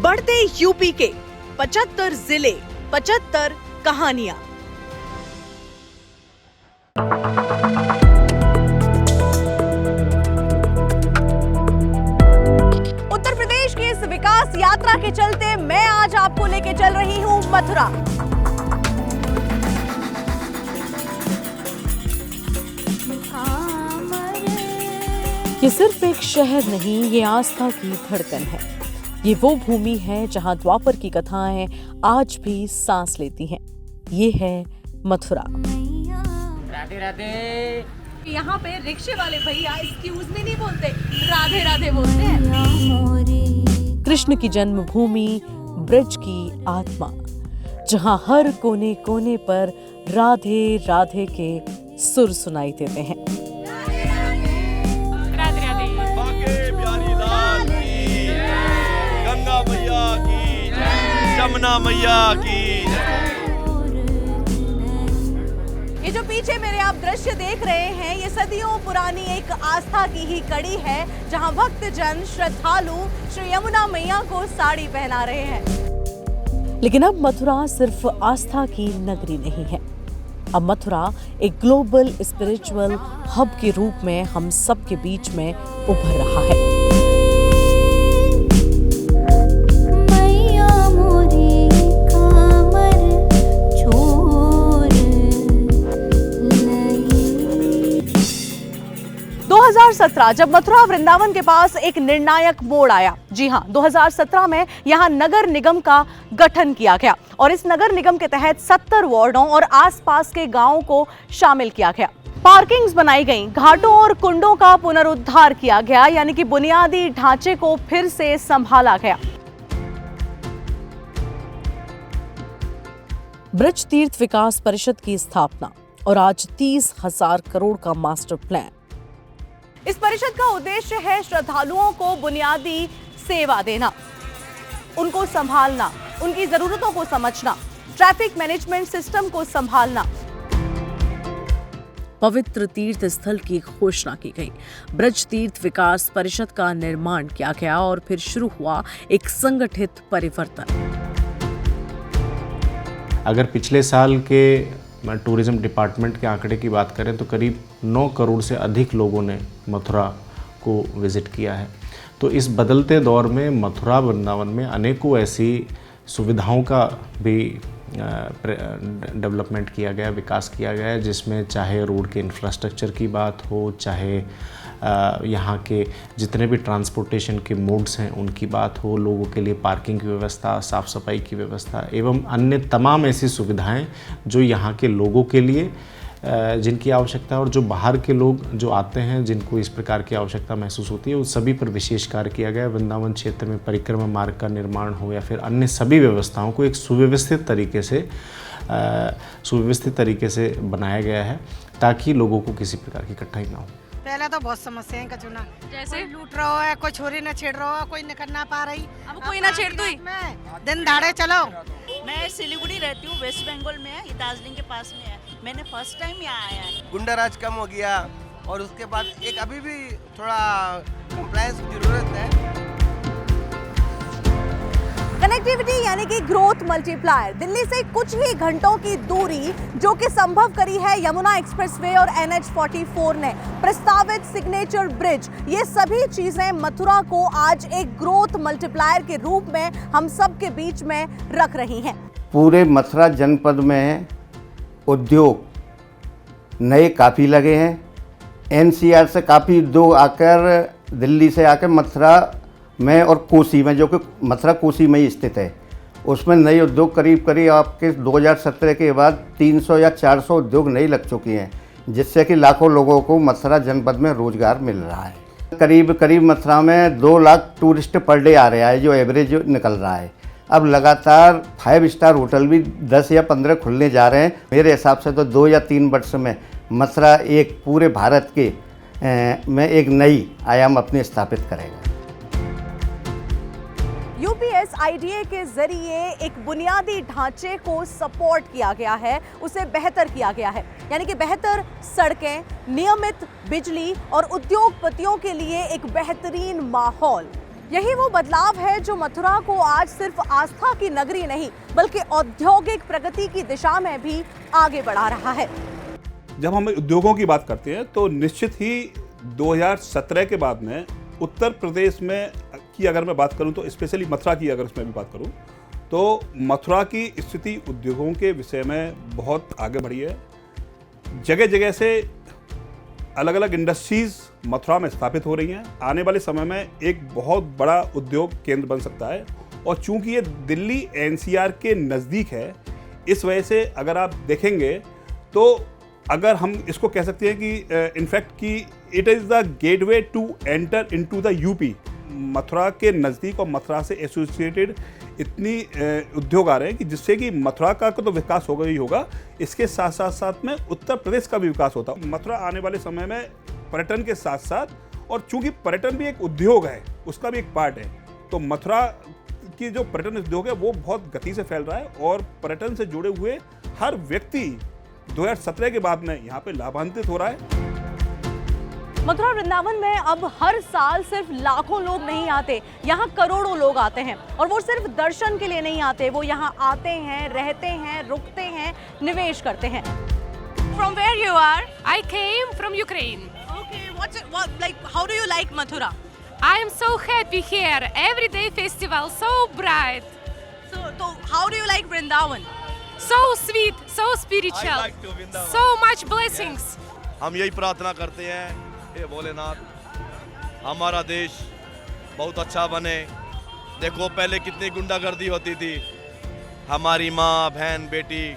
बढ़ते यूपी के 75 जिले, 75 कहानियां। उत्तर प्रदेश की इस विकास यात्रा के चलते मैं आज आपको लेके चल रही हूं मथुरा। ये सिर्फ एक शहर नहीं, ये आस्था की धड़कन है। ये वो भूमि है जहां द्वापर की कथाएं आज भी सांस लेती हैं। ये है मथुरा। राधे राधे। यहाँ पे रिक्शे वाले भैया एक्सक्यूज मी नहीं बोलते, राधे राधे बोलते हैं। कृष्ण की जन्मभूमि, ब्रज की आत्मा, जहां हर कोने कोने पर राधे राधे के सुर सुनाई देते हैं। गंगा मैया की, जमुना मैया की। ये जो पीछे मेरे आप दृश्य देख रहे हैं, ये सदियों पुरानी एक आस्था की ही कड़ी है, जहां भक्तजन श्रद्धालु श्री यमुना मैया को साड़ी पहना रहे हैं। लेकिन अब मथुरा सिर्फ आस्था की नगरी नहीं है। अब मथुरा एक ग्लोबल स्पिरिचुअल हब के रूप में हम सब के बीच में उभर रहा है। 2017 जब मथुरा वृंदावन के पास एक निर्णायक मोड़ आया। जी हां, 2017 में यहां नगर निगम का गठन किया गया और इस नगर निगम के तहत 70 वार्डों और आसपास के गांवों को शामिल किया गया। पार्किंग्स बनाई गई, घाटों और कुंडों का पुनरुद्धार किया गया, यानी कि बुनियादी ढांचे को फिर से संभाला गया। ब्रज तीर्थ विकास परिषद की स्थापना और आज 30,000 करोड़ का मास्टर प्लान। इस परिषद का उद्देश्य है श्रद्धालुओं को बुनियादी सेवा देना, उनको संभालना, उनकी जरूरतों को समझना, ट्रैफिक मैनेजमेंट सिस्टम को संभालना। पवित्र तीर्थ स्थल की घोषणा की गई, ब्रज तीर्थ विकास परिषद का निर्माण किया गया और फिर शुरू हुआ एक संगठित परिवर्तन। अगर पिछले साल के टूरिज्म डिपार्टमेंट के आंकड़े की बात करें तो करीब 9 करोड़ से अधिक लोगों ने मथुरा को विज़िट किया है। तो इस बदलते दौर में मथुरा वृंदावन में अनेकों ऐसी सुविधाओं का भी डेवलपमेंट किया गया, विकास किया गया है, जिसमें चाहे रोड के इंफ्रास्ट्रक्चर की बात हो, चाहे यहाँ के जितने भी ट्रांसपोर्टेशन के मोड्स हैं उनकी बात हो, लोगों के लिए पार्किंग की व्यवस्था, साफ़ सफाई की व्यवस्था एवं अन्य तमाम ऐसी सुविधाएं जो यहाँ के लोगों के लिए जिनकी आवश्यकता है और जो बाहर के लोग जो आते हैं जिनको इस प्रकार की आवश्यकता महसूस होती है, उन सभी पर विशेष कार्य किया गया है। वृंदावन क्षेत्र में परिक्रमा मार्ग का निर्माण हो या फिर अन्य सभी व्यवस्थाओं को एक सुव्यवस्थित तरीके से बनाया गया है ताकि लोगों को किसी प्रकार की कठिनाई ना हो। पहले तो बहुत समस्याएं का चुना, जैसे कोई लूट रहा है, कोई छोरी न छेड़ रहा है, कोई निकल ना पा रही। अब कोई ना छेड़ दो, दिन दाड़े चलो। मैं सिलीगुड़ी रहती हूँ, वेस्ट बंगाल में है, ये दार्जिलिंग के पास में है। मैंने फर्स्ट टाइम यहाँ आया है। गुंडाराज कम हो गया और उसके बाद एक अभी भी थोड़ा कंप्लायंस की जरूरत है। कनेक्टिविटी यानी कि ग्रोथ मल्टीप्लायर, दिल्ली से कुछ ही घंटों की दूरी जो कि संभव करी है यमुना एक्सप्रेसवे और NH44 ने, प्रस्तावित सिग्नेचर ब्रिज, ये सभी चीजें मथुरा को आज एक ग्रोथ मल्टीप्लायर के रूप में हम सब के बीच में रख रही हैं। पूरे मथुरा जनपद में उद्योग नए काफ़ी लगे हैं। NCR से काफ़ी उद्योग आकर दिल्ली से आकर मथुरा में और कोसी में, जो कि मथुरा कोसी में ही स्थित है, उसमें नए उद्योग करीब आपके 2017 के बाद 300 या 400 उद्योग नए लग चुके हैं, जिससे कि लाखों लोगों को मथुरा जनपद में रोजगार मिल रहा है। करीब मथुरा में 2 लाख टूरिस्ट पर डे आ रहा है, जो एवरेज निकल रहा है। अब लगातार 5 स्टार होटल भी 10 या 15 खुलने जा रहे हैं। मेरे हिसाब से तो 2 या 3 वर्ष में मथुरा एक पूरे भारत के में एक नई आयाम अपने स्थापित करेगा। UPSIDA के जरिए एक बुनियादी ढांचे को सपोर्ट किया गया है, उसे बेहतर किया गया है, यानी कि बेहतर सड़कें, नियमित बिजली और उद्योगपतियों के लिए एक बेहतरीन माहौल। यही वो बदलाव है जो मथुरा को आज सिर्फ आस्था की नगरी नहीं बल्कि औद्योगिक प्रगति की दिशा में भी आगे बढ़ा रहा है। जब हम उद्योगों की बात करते हैं तो निश्चित ही 2017 के बाद में उत्तर प्रदेश में की अगर मैं बात करूं तो स्पेशली मथुरा की अगर उसमें भी बात करूं तो मथुरा की स्थिति उद्योगों के विषय में बहुत आगे बढ़ी है। जगह जगह से अलग अलग इंडस्ट्रीज मथुरा में स्थापित हो रही हैं। आने वाले समय में एक बहुत बड़ा उद्योग केंद्र बन सकता है और चूंकि ये दिल्ली एनसीआर के नज़दीक है, इस वजह से अगर आप देखेंगे तो अगर हम इसको कह सकते हैं कि इनफैक्ट कि it is the gateway to enter into the UP. Mathura के नज़दीक और मथुरा से एसोसिएटेड इतनी उद्योग आ रहे हैं कि जिससे कि मथुरा का तो विकास होगा ही होगा, इसके साथ साथ साथ में उत्तर प्रदेश का भी विकास होता। मथुरा आने वाले समय में पर्यटन के साथ साथ, और चूंकि पर्यटन भी एक उद्योग है, उसका भी एक पार्ट है, तो मथुरा की जो पर्यटन उद्योग है वो बहुत गति से फैल रहा है और पर्यटन से जुड़े हुए हर व्यक्ति 2017 के बाद में यहाँ पे लाभान्वित हो रहा है। मथुरा वृंदावन में अब हर साल सिर्फ लाखों लोग नहीं आते, यहाँ करोड़ों लोग आते हैं और वो सिर्फ दर्शन के लिए नहीं आते, वो यहाँ आते हैं, रहते हैं, रुकते हैं, निवेश करते हैं। From where you are? I came from Ukraine. Okay, how do you like Mathura? I am so happy here. Everyday festival, so bright. So how do you like Vrindavan? So sweet, so spiritual. I like to Vrindavan. So much blessings. हम यही प्रार्थना करते हैं, हे भोलेनाथ हमारा देश बहुत अच्छा बने। देखो पहले कितनी गुंडागर्दी होती थी, हमारी माँ बहन बेटी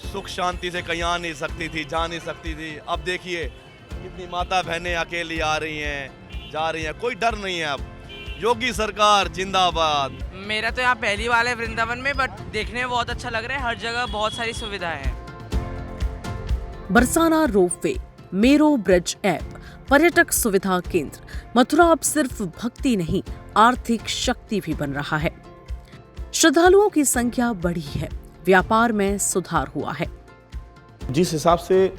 सुख शांति से कहीं आ नहीं सकती थी, जा नहीं सकती थी। अब देखिए कितनी माता बहनें अकेली आ रही हैं, जा रही हैं, कोई डर नहीं है। अब योगी सरकार जिंदाबाद। मेरा तो यहाँ पहली बार है वृंदावन में, बट देखने में बहुत अच्छा लग रहा है। हर जगह बहुत सारी सुविधाएं हैं। बरसाना रोपवे, मेरो ब्रिज ऐप, पर्यटक सुविधा केंद्र। मथुरा अब सिर्फ भक्ति नहीं, आर्थिक शक्ति भी बन रहा है। श्रद्धालुओं की संख्या बढ़ी है, व्यापार में सुधार हुआ है। जिस हिसाब से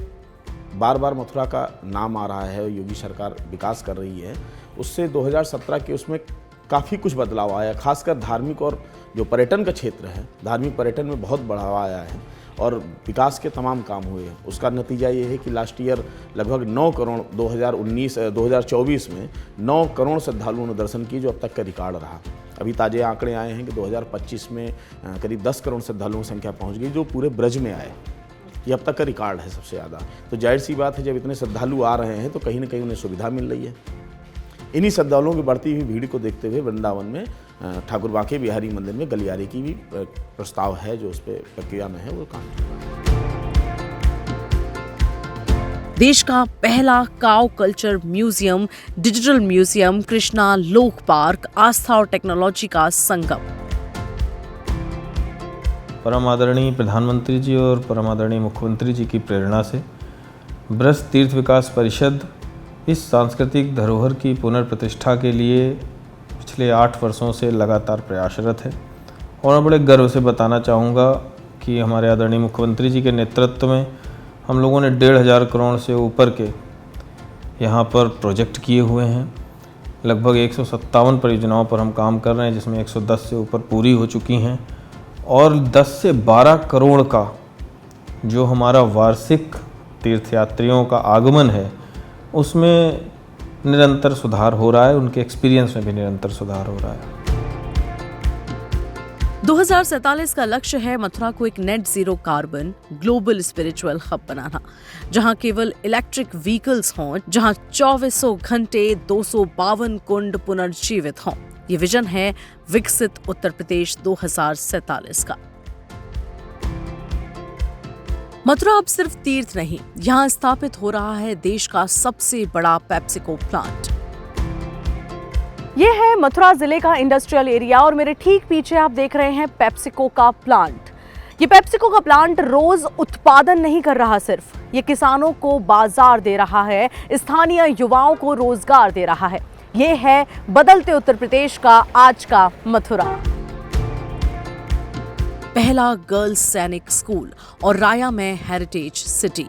बार बार मथुरा का नाम आ रहा है, योगी सरकार विकास कर रही है, उससे 2017 के उसमें काफ़ी कुछ बदलाव आया। खासकर धार्मिक और जो पर्यटन का क्षेत्र है, धार्मिक पर्यटन में बहुत बढ़ावा आया है और विकास के तमाम काम हुए हैं। उसका नतीजा ये है कि लास्ट ईयर लगभग 9 करोड़ 2024 में 9 करोड़ श्रद्धालुओं ने दर्शन किए, जो अब तक का रिकॉर्ड रहा। अभी ताज़े आंकड़े आए हैं कि 2025 में करीब 10 करोड़ श्रद्धालुओं की संख्या पहुंच गई, जो पूरे ब्रज में आए। ये अब तक का रिकॉर्ड है सबसे ज़्यादा। तो जाहिर सी बात है, जब इतने श्रद्धालु आ रहे हैं तो कहीं ना कहीं उन्हें सुविधा मिल रही है। इन्हीं श्रद्धालुओं की बढ़ती हुई भीड़ को देखते हुए वृंदावन में ठाकुर बांके बिहारी मंदिर में गलियारे की भी प्रस्ताव है, जो उस पर प्रक्रिया में है, वो काम चल रहा है। देश का पहला काव culture museum, digital museum, Krishna लोक पार्क, आस्था और टेक्नोलॉजी का संगम। परम आदरणीय प्रधानमंत्री जी और परम आदरणीय मुख्यमंत्री जी की प्रेरणा से ब्रज तीर्थ विकास परिषद इस सांस्कृतिक धरोहर की पुनर्प्रतिष्ठा के लिए पिछले 8 वर्षों से लगातार प्रयासरत है। और मैं बड़े गर्व से बताना चाहूँगा कि हमारे आदरणीय मुख्यमंत्री जी के नेतृत्व में हम लोगों ने 1,500 करोड़ से ऊपर के यहाँ पर प्रोजेक्ट किए हुए हैं। लगभग 157 परियोजनाओं पर हम काम कर रहे हैं, जिसमें 110 से ऊपर पूरी हो चुकी हैं और 10 से 12 करोड़ का जो हमारा वार्षिक तीर्थयात्रियों का आगमन है उसमें निरंतर सुधार हो रहा है, उनके एक्सपीरियंस में भी निरंतर सुधार हो रहा है। 2047 का लक्ष्य है मथुरा को एक net zero carbon global spiritual hub बनाना, जहां केवल इलेक्ट्रिक व्हीकल्स हों, जहां 2400 घंटे 252 कुंड पुनर्जीवित हों। ये विजन है विकसित उत्तर प्रदेश 2047 का। मथुरा अब सिर्फ तीर्थ नहीं, यहाँ स्थापित हो रहा है देश का सबसे बड़ा पेप्सिको प्लांट। ये है मथुरा जिले का इंडस्ट्रियल एरिया और मेरे ठीक पीछे आप देख रहे हैं पेप्सिको का प्लांट। ये पेप्सिको का प्लांट रोज उत्पादन नहीं कर रहा, सिर्फ ये किसानों को बाजार दे रहा है, स्थानीय युवाओं को रोजगार दे रहा है। ये है बदलते उत्तर प्रदेश का आज का मथुरा। पहला गर्ल्स सैनिक स्कूल और राया में हेरिटेज सिटी।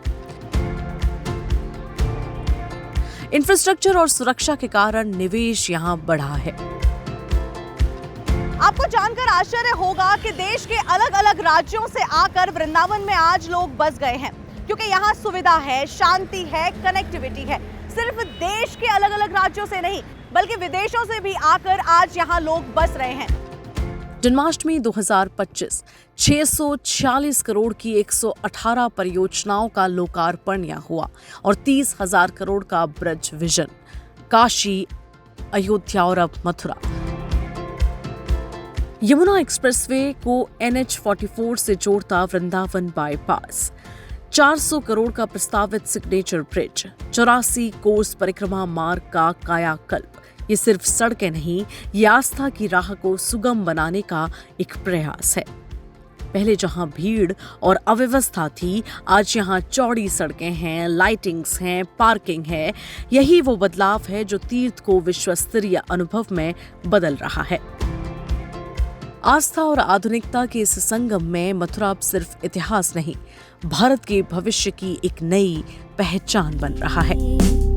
इंफ्रास्ट्रक्चर और सुरक्षा के कारण निवेश यहाँ बढ़ा है। आपको जानकर आश्चर्य होगा कि देश के अलग अलग राज्यों से आकर वृंदावन में आज लोग बस गए हैं, क्योंकि यहाँ सुविधा है, शांति है, कनेक्टिविटी है। सिर्फ देश के अलग अलग राज्यों से नहीं बल्कि विदेशों से भी आकर आज यहाँ लोग बस रहे हैं। जन्माष्टमी 2025 646 करोड़ की 118 परियोजनाओं का लोकार्पण यहाँ हुआ और 30,000 करोड़ का ब्रज विजन, काशी, अयोध्या और अब मथुरा। यमुना एक्सप्रेसवे को NH44 से जोड़ता वृंदावन बाईपास, 400 करोड़ का प्रस्तावित सिग्नेचर ब्रिज, 84 कोर्स परिक्रमा मार्ग का कायाकल्प। ये सिर्फ सड़कें नहीं, ये आस्था की राह को सुगम बनाने का एक प्रयास है। पहले जहां भीड़ और अव्यवस्था थी, आज यहां चौड़ी सड़कें हैं, लाइटिंग्स हैं, पार्किंग है। यही वो बदलाव है जो तीर्थ को विश्वस्तरीय अनुभव में बदल रहा है। आस्था और आधुनिकता के इस संगम में मथुरा अब सिर्फ इतिहास नहीं, भारत के भविष्य की एक नई पहचान बन रहा है।